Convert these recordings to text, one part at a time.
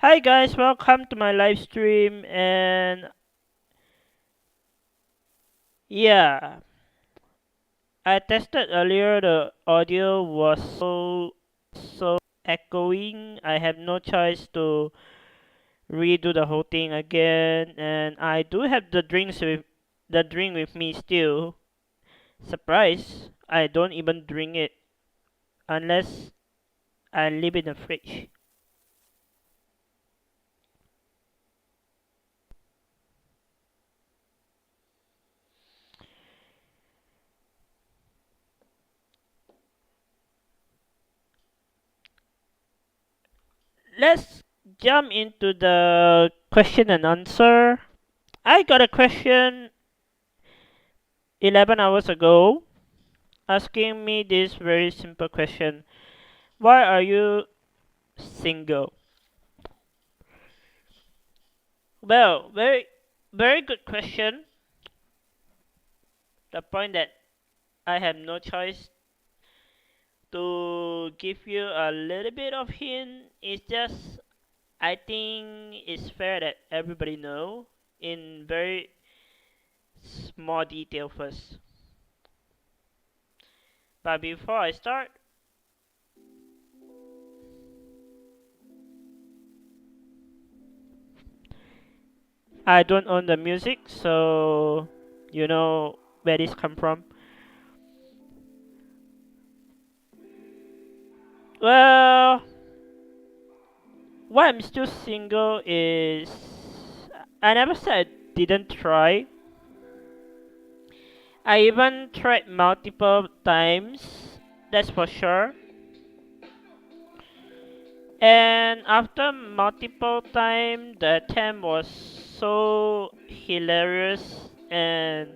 Hi guys, welcome to my live stream. And yeah, I tested earlier. The audio was so echoing. I have no choice to redo the whole thing again. And I do have the drink with me still. Surprise! I don't even drink it unless I leave it in the fridge. Let's jump into the question and answer. I got a question 11 hours ago asking me this very simple question. Why are you single? Well, very good question. The point that I have no choice to give you a little bit of hint is just I think it's fair that everybody know in very small detail first. But before I start, I don't own the music, so you know where this come from. Well, why I'm still single is I never said I didn't try. I even tried multiple times, that's for sure. And after multiple time, the attempt was so hilarious and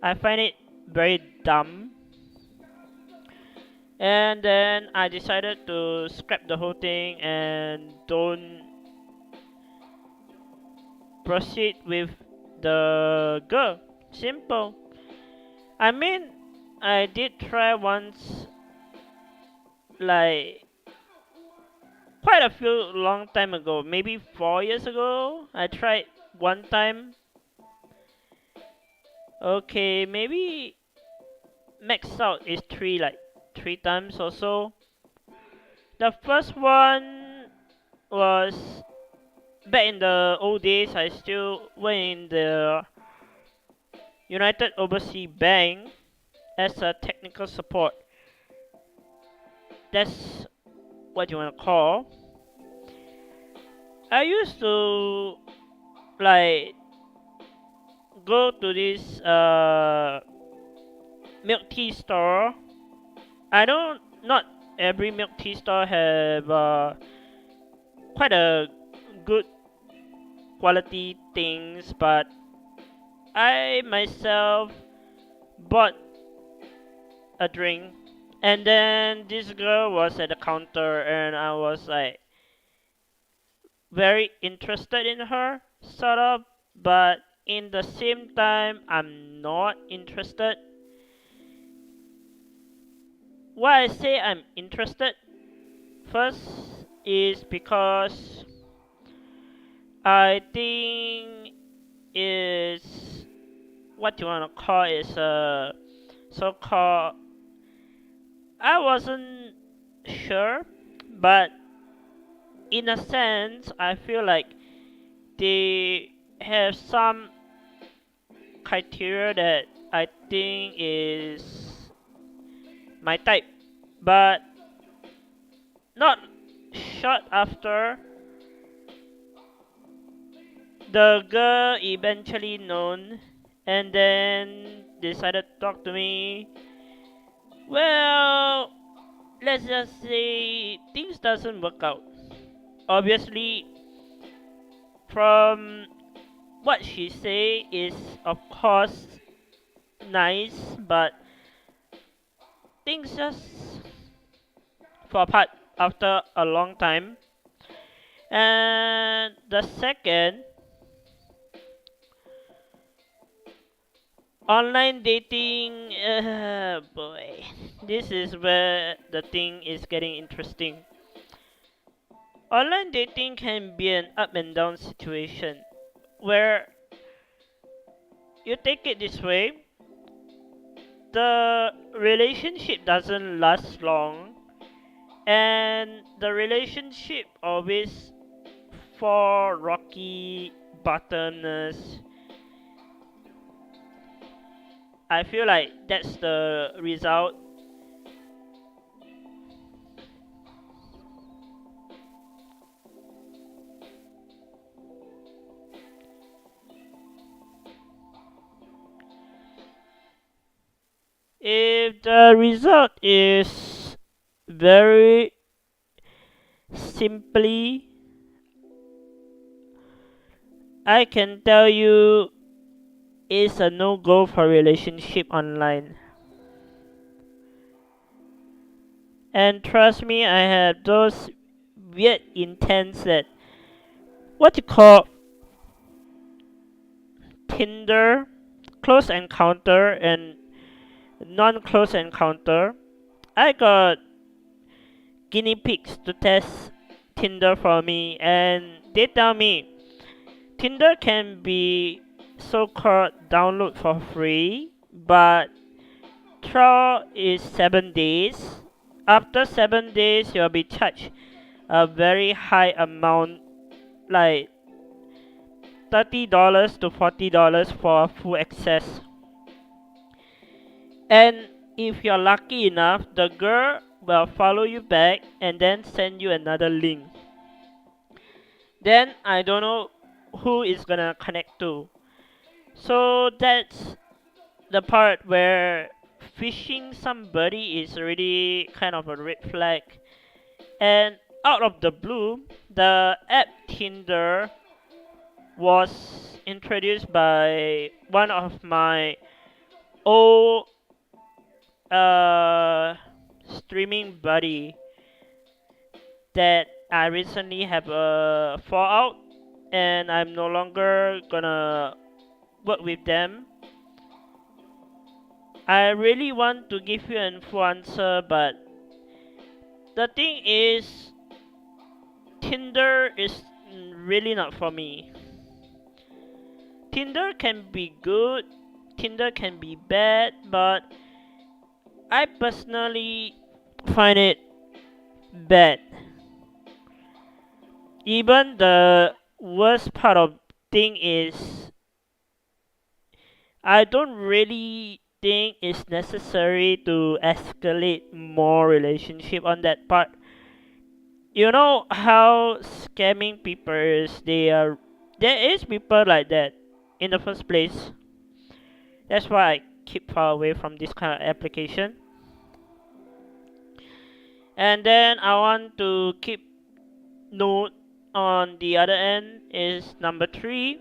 I find it very dumb. And then I decided to scrap the whole thing and don't proceed with the girl. Simple. I mean, I did try once, like quite a few long time ago, maybe 4 years ago. I tried one time. Okay, maybe max out is three times or so. The first one was back in the old days. I still went in the United Overseas Bank as a technical support. That's what you wanna call. I used to like go to this milk tea store. I don't not every milk tea store have quite a good quality things, but I myself bought a drink, and then this girl was at the counter, and I was like very interested in her, sort of, but in the same time, I'm not interested. Why I say I'm interested first is because I think is what you wanna call is a so-called. I wasn't sure, but in a sense, I feel like they have some criteria that I think is my type, but not short after the girl eventually known and then decided to talk to me. Well, let's just say things doesn't work out. Obviously, from what she say is of course nice, but things just fall apart after a long time. And the second, online dating, boy, this is where the thing is getting interesting. Online dating can be an up and down situation where you take it this way, the relationship doesn't last long, and the relationship always fall rocky bottomness. I feel like that's the result. If the result is very simply, I can tell you it's a no go for relationship online. And trust me, I have those weird intents that what you call Tinder, close encounter and non-close encounter. I got guinea pigs to test Tinder for me, and they tell me Tinder can be so-called download for free, but trial is 7 days. After 7 days, you'll be charged a very high amount, like $30 to $40 for full access. And if you're lucky enough, the girl will follow you back and then send you another link. Then I don't know who is gonna connect to. So that's the part where fishing somebody is already kind of a red flag. And out of the blue, the app Tinder was introduced by one of my old uh, streaming buddy that I recently have a fallout, and I'm no longer gonna work with them. I really want to give you an full answer, but the thing is, Tinder is really not for me. Tinder can be good, Tinder can be bad, but I personally find it bad. Even the worst part of thing is I don't really think it's necessary to escalate more relationship on that part. You know how scamming people is, there is people like that in the first place. That's why I keep far away from this kind of application. And then I want to keep note on the other end is number three.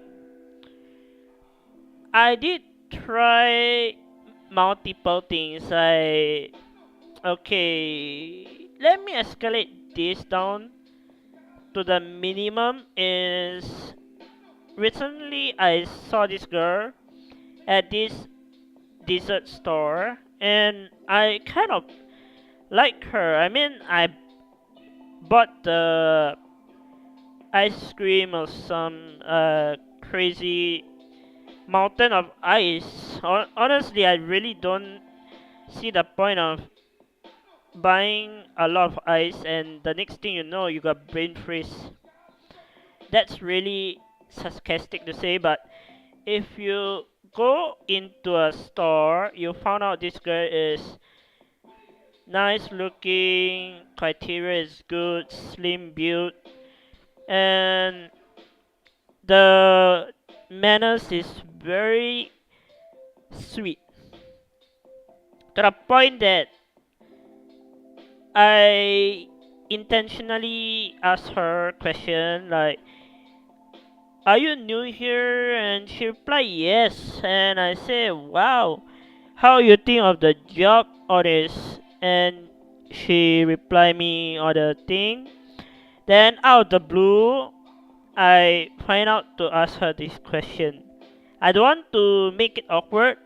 I did try multiple things. Okay, let me escalate this down to the minimum. Is recently I saw this girl at this dessert store, and I kind of like her. I mean, I bought the ice cream or some crazy mountain of ice. Honestly, I really don't see the point of buying a lot of ice, and the next thing you know, you got brain freeze. That's really sarcastic to say, but if you go into a store, you found out this girl is nice looking, criteria is good, slim build, and the manners is very sweet, to the point that I intentionally asked her question like, "Are you new here?" And she replied, "Yes." And I said, "Wow, how you think of the job or this?" And she replied me on the thing. Then out of the blue, I find out to ask her this question. I don't want to make it awkward.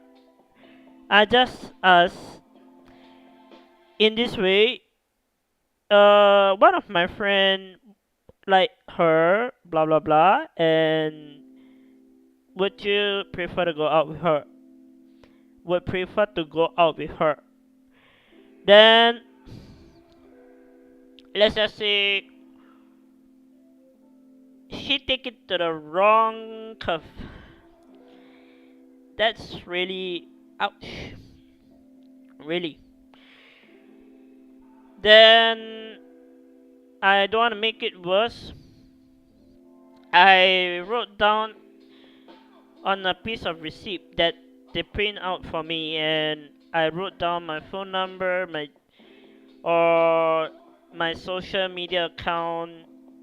I just ask in this way. One of my friend like her, blah blah blah, and would you prefer to go out with her? Would prefer to go out with her. Then let's just say she take it to the wrong curve. That's really ouch. Really. Then I don't want to make it worse. I wrote down on a piece of receipt that they print out for me, and I wrote down my phone number, or my social media account,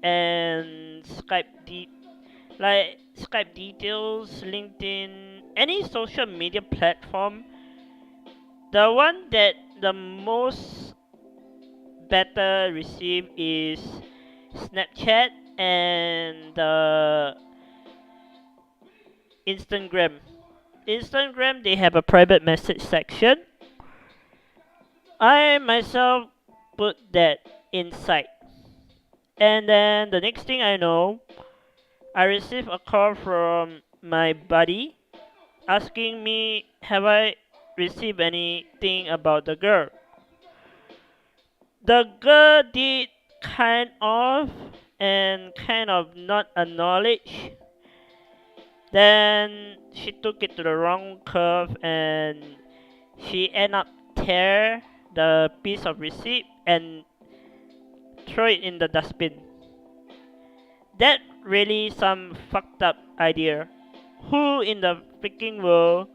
and Skype details, LinkedIn, any social media platform. The one that the most better receive is Snapchat and Instagram. Instagram, they have a private message section. I myself put that inside. And then the next thing I know, I received a call from my buddy asking me, have I received anything about the girl? The girl did kind of and kind of not acknowledge. Then she took it to the wrong curve and she ended up tear the piece of receipt and throw it in the dustbin. That really some fucked up idea. Who in the freaking world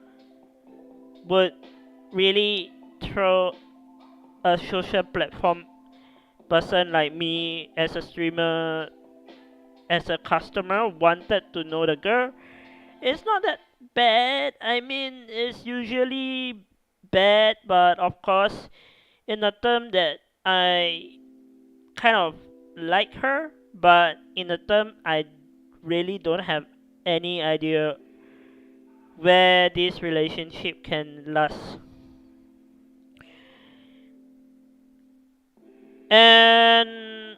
would really throw a social platform person like me as a streamer, as a customer, wanted to know the girl? It's not that bad. I mean, it's usually bad, but of course, in a term that I kind of like her, but in a term I really don't have any idea where this relationship can last. And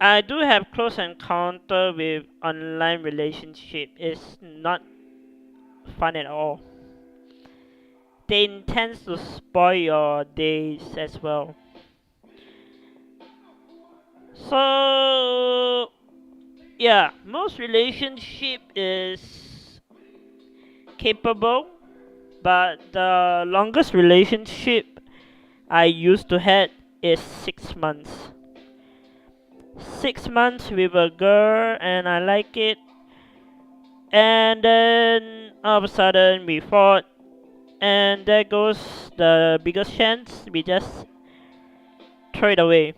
I do have close encounter with online relationship. It's not fun at all. They intend to spoil your days as well. So yeah, most relationship is capable, but the longest relationship I used to had is 6 months. 6 months with a girl, and I like it. And then all of a sudden we fought, and there goes the biggest chance. We just throw it away.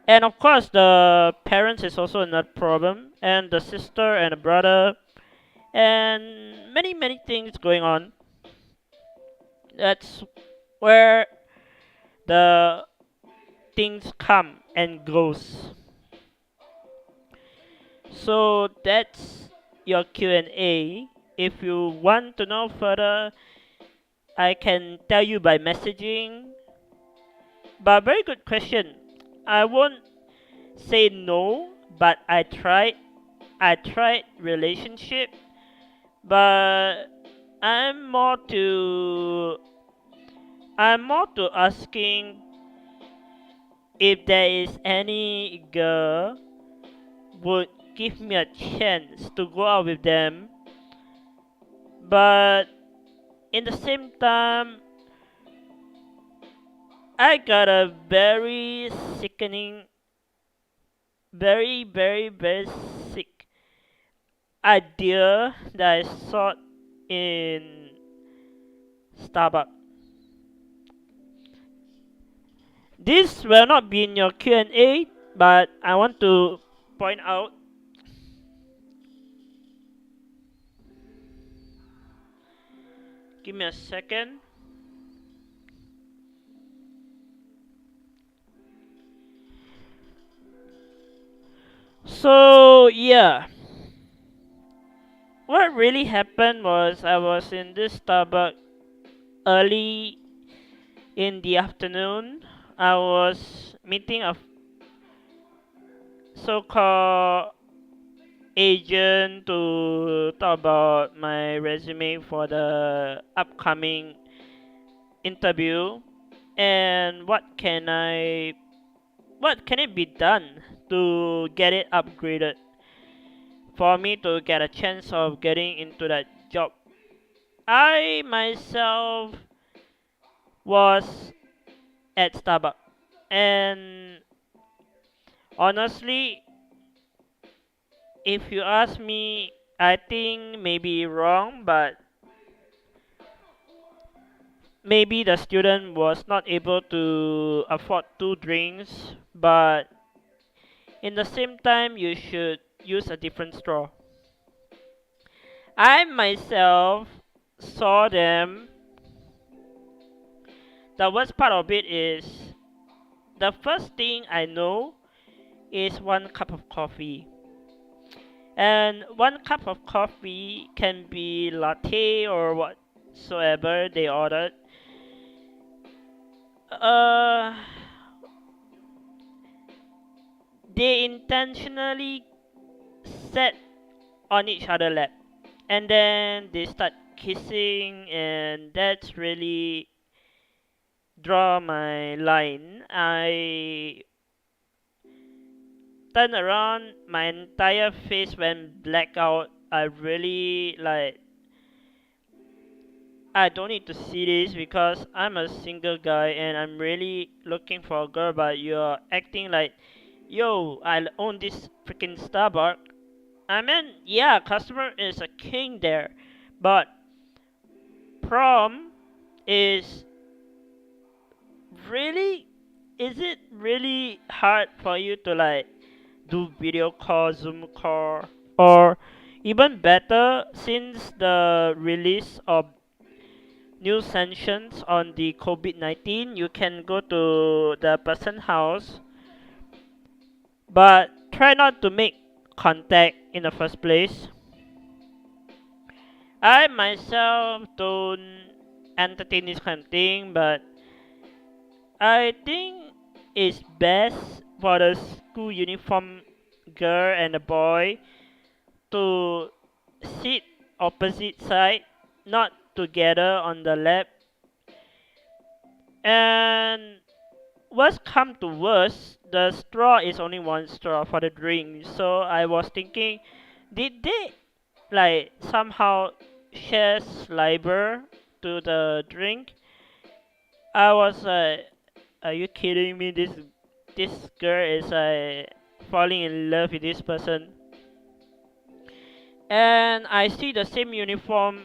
And of course, the parents is also another problem, and the sister and the brother, and many many things going on. That's where the things come and goes. So that's your Q&A. If you want to know further, I can tell you by messaging. But very good question. I won't say no, but I tried relationship, but I'm more to I'm more to asking if there is any girl would give me a chance to go out with them, but in the same time I got a very sickening, very sick idea that I saw in Starbucks. This will not be in your Q&A, but I want to point out. Give me a second. So yeah, what really happened was I was in this Starbucks early in the afternoon. I was meeting a so-called agent to talk about my resume for the upcoming interview and what can it be done to get it upgraded for me to get a chance of getting into that job. I myself was at Starbucks, and honestly, if you ask me, I think maybe wrong, but maybe the student was not able to afford two drinks, but in the same time, you should use a different straw. I myself saw them. The worst part of it is the first thing I know is one cup of coffee. And one cup of coffee can be latte or whatsoever they ordered. Uh, they intentionally sat on each other lap, and then they start kissing, and that's really draw my line. I turned around, my entire face went black out. I really like I don't need to see this because I'm a single guy and I'm really looking for a girl, but you're acting like, yo, I own this freaking Starbucks. I mean, yeah, customer is a king there, but prom is really, is it really hard for you to like do video call, Zoom call, or even better, since the release of new sanctions on the COVID-19, you can go to the person house, but try not to make contact in the first place. I myself don't entertain this kind of thing, but I think it's best for the school uniform girl and the boy to sit opposite side, not together on the lap. And worst come to worst, the straw is only one straw for the drink. So I was thinking, did they like somehow share saliva to the drink? I was are you kidding me? This girl is falling in love with this person, and I see the same uniform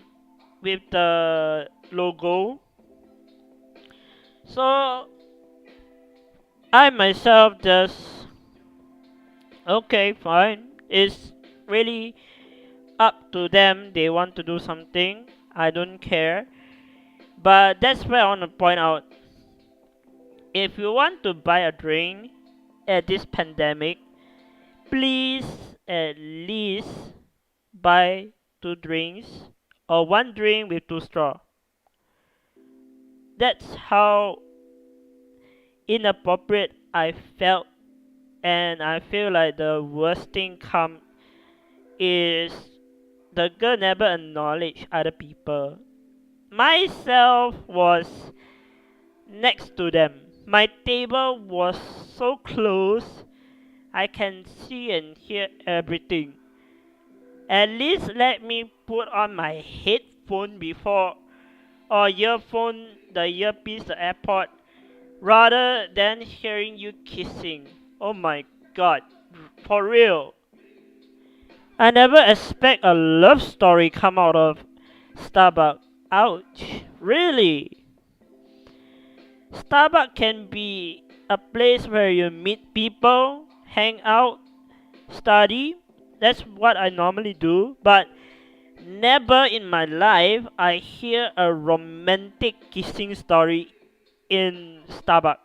with the logo. So I myself just okay, fine. It's really up to them. They want to do something. I don't care. But that's where I want to point out. If you want to buy a drink at this pandemic, please at least buy two drinks or one drink with two straw. That's how inappropriate I felt, and I feel like the worst thing come is the girl never acknowledge other people. Myself was next to them. My table was so close I can see and hear everything. At least let me put on my headphone before or earphone, the earpiece, the AirPod, rather than hearing you kissing. Oh my god, for real. I never expect a love story come out of Starbucks. Ouch. Really? Starbucks can be a place where you meet people, hang out, study. That's what I normally do, but never in my life I hear a romantic kissing story in Starbucks.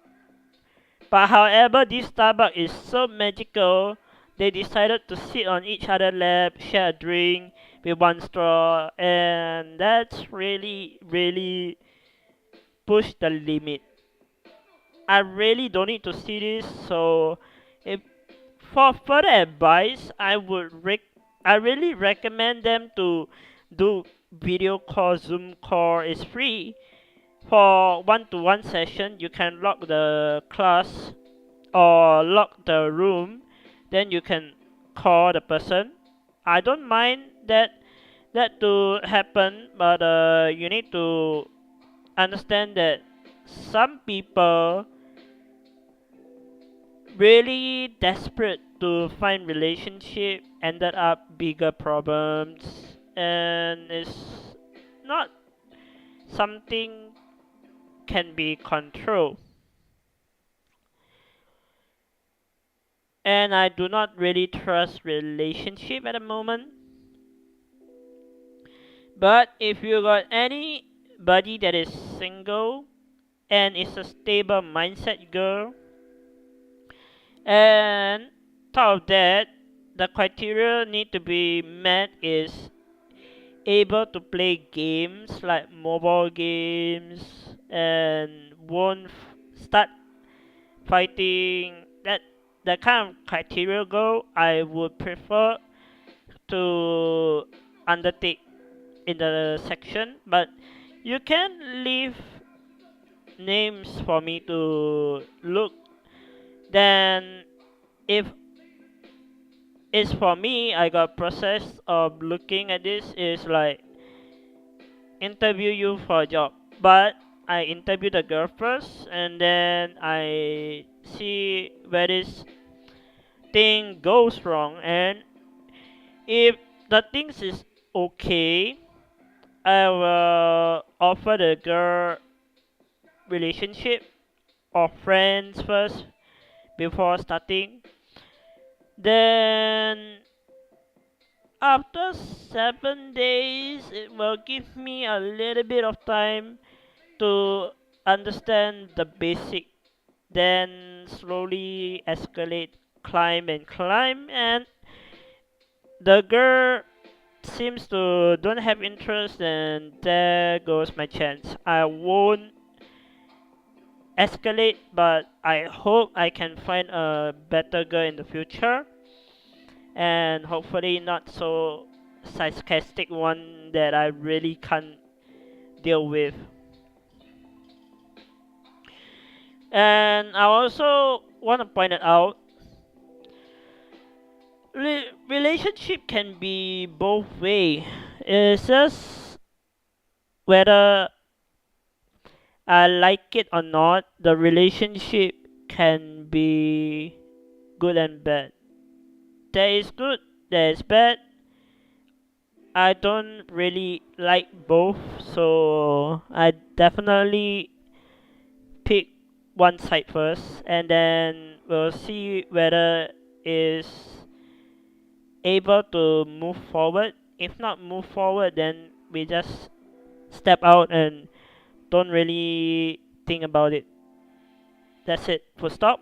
But however, this Starbucks is so magical, they decided to sit on each other's lap, share a drink with one straw, and that's really, really push the limit. I really don't need to see this, so if For further advice, I really recommend them to do video call. Zoom call is free. For one-to-one session, you can lock the class or lock the room, then you can call the person. I don't mind that to happen, but you need to understand that some people really desperate to find relationship ended up bigger problems, and it's not something can be controlled. And I do not really trust relationship at the moment. But if you got anybody that is single and is a stable mindset girl, and top of that, the criteria need to be met is able to play games like mobile games and won't start fighting. That kind of criteria girl I would prefer to undertake in the section, but you can leave names for me to look. Then if it's for me, I got process of looking at this is like interview you for a job, but I interview the girl first, and then I see where this thing goes wrong, and if the things is okay, I will offer the girl relationship or friends first before starting. Then after 7 days, it will give me a little bit of time to understand the basic, then slowly escalate, climb and climb, and the girl seems to don't have interest, and there goes my chance. I won't escalate, but I hope I can find a better girl in the future, and hopefully not so sarcastic one that I really can't deal with. And I also want to point it out, relationship can be both way. It's just whether I like it or not, the relationship can be good and bad. There is good, there is bad. I don't really like both, so I definitely pick one side first, and then we'll see whether is able to move forward. If not move forward, then we just step out and don't really think about it. That's it. Full stop.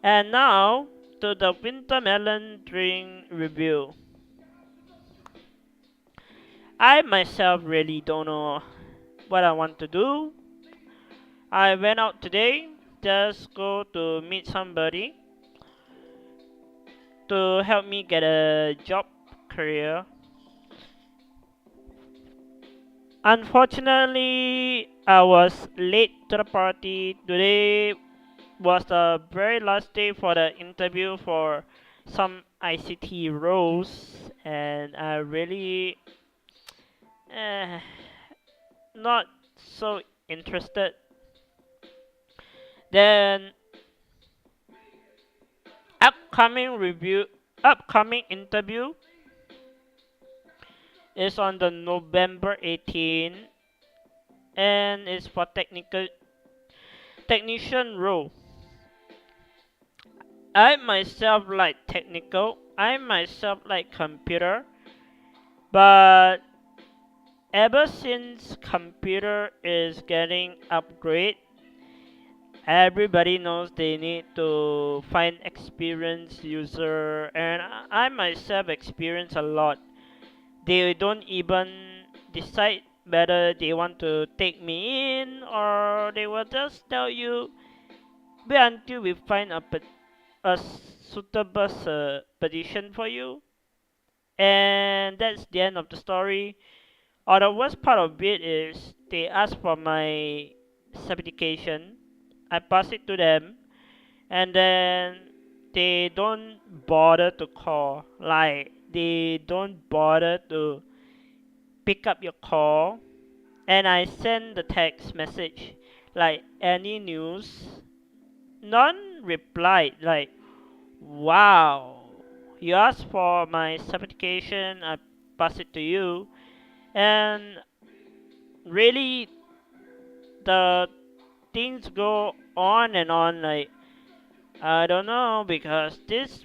And now to the winter melon drink review. I myself really don't know what I want to do. I went out today, just go to meet somebody to help me get a job career. Unfortunately, I was late to the party. Today was the very last day for the interview for some ICT roles, and I really eh, not so interested. Then upcoming review, upcoming interview is on the November 18, and it's for technical technician role. I myself like technical. I myself like computer, but ever since computer is getting upgrade, everybody knows they need to find experienced user, and I myself experience a lot. They don't even decide whether they want to take me in, or they will just tell you wait until we find a suitable position for you. And that's the end of the story. Or the worst part of it is they ask for my certification. I pass it to them, and then they don't bother to call. Like they don't bother to pick up your call. And I send the text message like any news. None replied. Like wow, you asked for my certification. I pass it to you, and really the things go on and on. Like I don't know, because this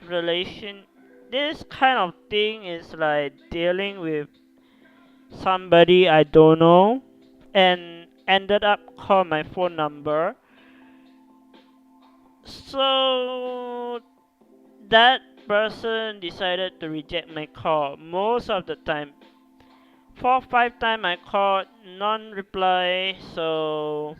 kind of thing is like dealing with somebody I don't know, and ended up call my phone number. So that person decided to reject my call most of the time. 4 5 times I called, non reply. So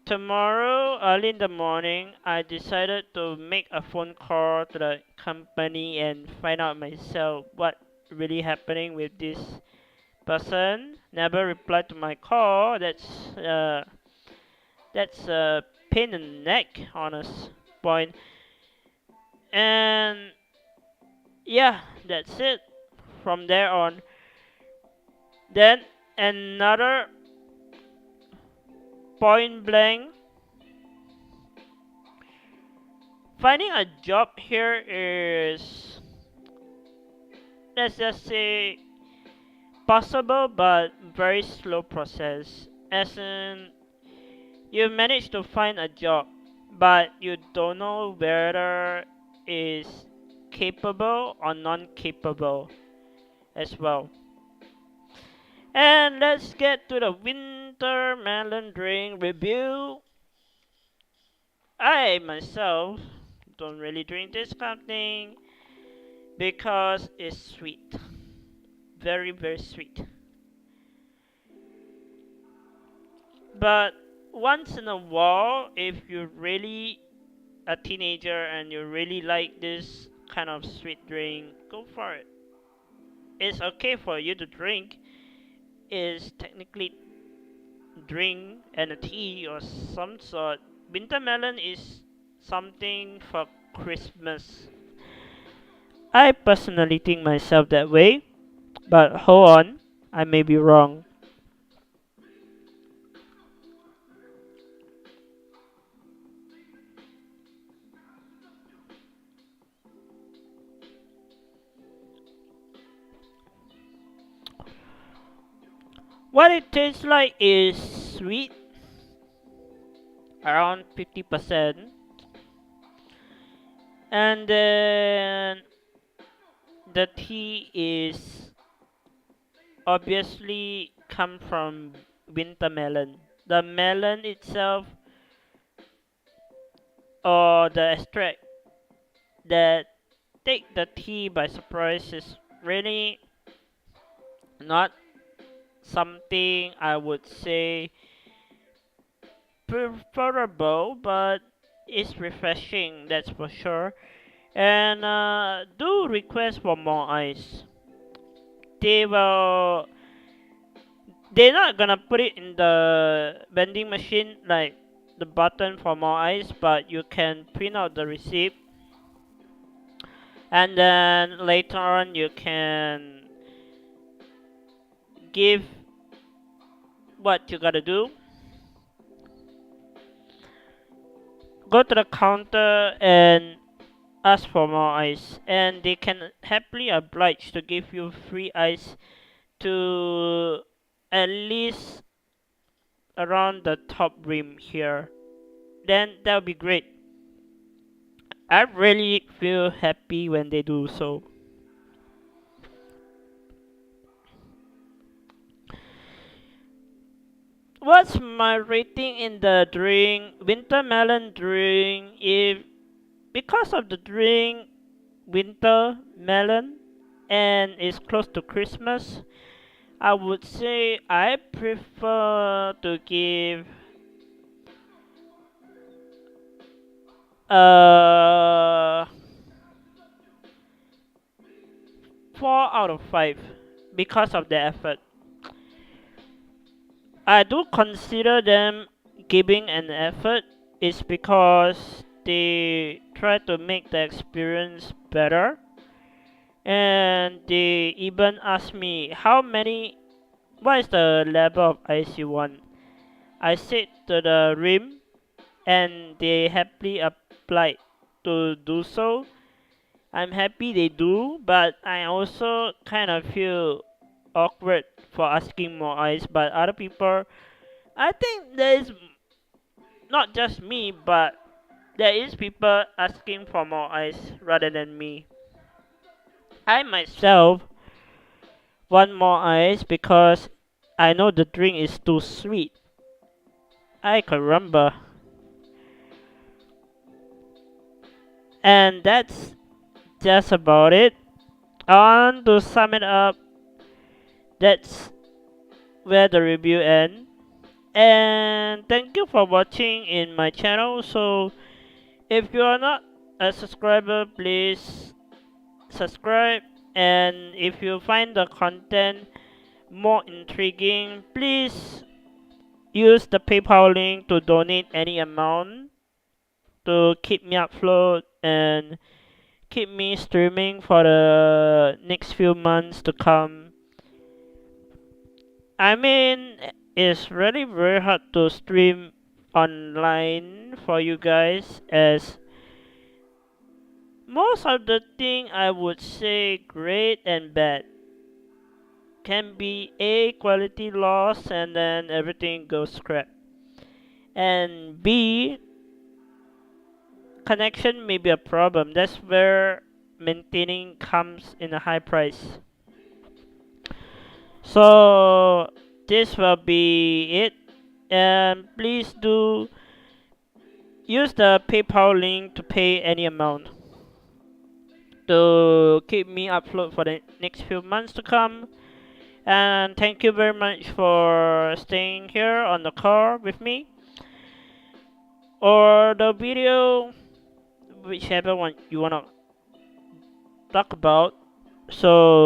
tomorrow, early in the morning, I decided to make a phone call to the company and find out myself what really happening with this person. Never replied to my call. That's a pain in the neck, honest point. And yeah, that's it. From there on, then another point blank. Finding a job here is, let's just say, possible but very slow process. As in, you manage to find a job, but you don't know whether is capable or non-capable as well. And let's get to the winter melon drink review. I myself don't really drink this kind of thing because it's sweet, very very sweet. But once in a while, if you're really a teenager and you really like this kind of sweet drink, go for it. It's okay for you to drink. It's technically drink and a tea or some sort. Winter melon is something for Christmas. I personally think myself that way, but hold on, I may be wrong. What it tastes like is sweet, around 50%, and then the tea is obviously come from winter melon. The melon itself, or the extract that take the tea by surprise, is really not something I would say preferable, but it's refreshing, that's for sure. And do request for more ice. They will. They're not gonna put it in the vending machine like the button for more ice, but you can print out the receipt, and then later on you can give what you gotta do. Go to the counter and ask for more ice, and they can happily oblige to give you free ice to at least around the top rim here. Then that would be great. I really feel happy when they do so. What's my rating in the drink? Winter melon drink. If because of the drink, winter melon, and it's close to Christmas, I would say I prefer to give Uh, 4 out of 5 because of the effort. I do consider them giving an effort is because they try to make the experience better, and they even ask me what is the level of ice you want. I said to the rim, and they happily applied to do so. I'm happy they do, but I also kind of feel awkward for asking more ice. But other people, I think there is not just me, but there is people asking for more ice rather than me. I myself want more ice because I know the drink is too sweet. I can remember. And that's just about it. On to sum it up, that's where the review ends. And thank you for watching in my channel. So if you are not a subscriber, please subscribe. And if you find the content more intriguing, please use the PayPal link to donate any amount to keep me afloat and keep me streaming for the next few months to come. I mean, it's really very hard to stream online for you guys, as most of the thing I would say great and bad can be A, quality loss, and then everything goes crap, and B, connection may be a problem. That's where maintaining comes in a high price. So this will be it, and please do use the PayPal link to pay any amount to keep me afloat for the next few months to come. And thank you very much for staying here on the call with me or the video, whichever one you wanna talk about. So